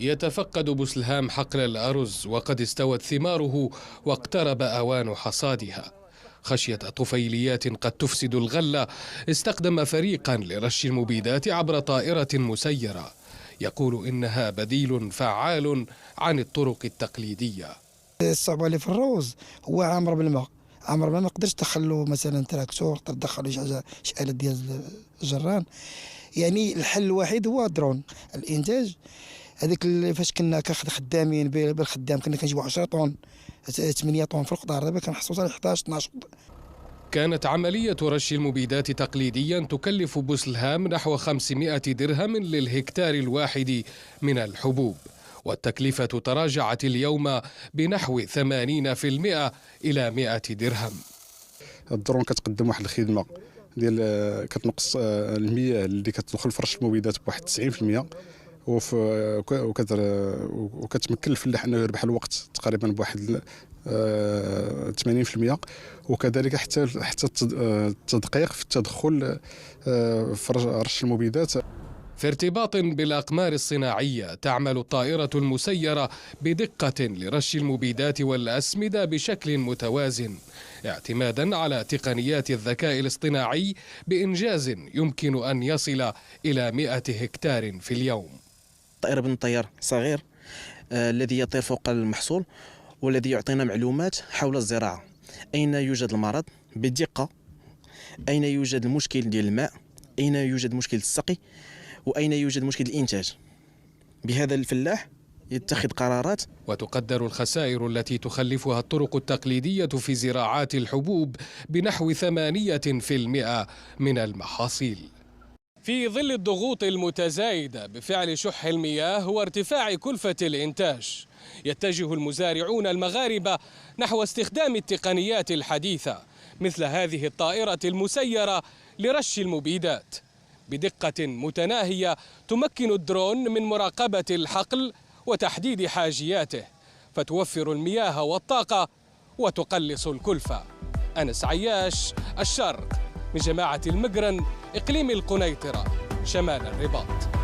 يتفقد بوسلهام حقل الأرز وقد استوت ثماره واقترب أوان حصادها. خشية طفيليات قد تفسد الغلة استخدم فريقا لرش المبيدات عبر طائرة مسيرة، يقول إنها بديل فعال عن الطرق التقليدية. الصعوبة اللي في الروز هو عامر بالماء، عامر بالماء ما تقدرش تدخلوا مثلا تراكتور، تدخلوا شي آلة ديال الجران. يعني الحل الوحيد هو درون الانتاج. هذيك فاش كنا كناخذ خدامين بالخدام كنا كنجيبوا 10 طن 8 طن في القطار، دابا كنحصلوا حتى 11 12. كانت عملية رش المبيدات تقليديا تكلف بوسلهام نحو 500 درهم للهكتار الواحد من الحبوب، والتكلفة تراجعت اليوم بنحو 80% إلى 100 درهم. الدرون كتقدم واحد الخدمة ديال كتنقص المياه اللي كتدخل في رش المبيدات بواحد 90%، وكتمكن الفلاح انه يربح الوقت تقريبا بواحد 80%، وكذلك حتى التدقيق في التدخل في رش المبيدات. في ارتباط بالأقمار الصناعية تعمل الطائرة المسيرة بدقة لرش المبيدات والأسمدة بشكل متوازن، اعتمادا على تقنيات الذكاء الاصطناعي بإنجاز يمكن أن يصل إلى 100 هكتار في اليوم. طائرة بن طيار صغير الذي يطير فوق المحصول والذي يعطينا معلومات حول الزراعة، أين يوجد المرض بدقة، أين يوجد المشكل ديال الماء، أين يوجد مشكل السقي، وأين يوجد مشكل الإنتاج. بهذا الفلاح يتخذ قرارات. وتقدر الخسائر التي تخلفها الطرق التقليدية في زراعات الحبوب بنحو 8% من المحاصيل. في ظل الضغوط المتزايدة بفعل شح المياه وارتفاع كلفة الإنتاج، يتجه المزارعون المغاربة نحو استخدام التقنيات الحديثة مثل هذه الطائرة المسيرة لرش المبيدات بدقة متناهية تمكن الدرون من مراقبة الحقل وتحديد حاجياته، فتوفر المياه والطاقة وتقلص الكلفة. أنس عياش، الشرق، من جماعة المقرن، إقليم القنيطرة، شمال الرباط.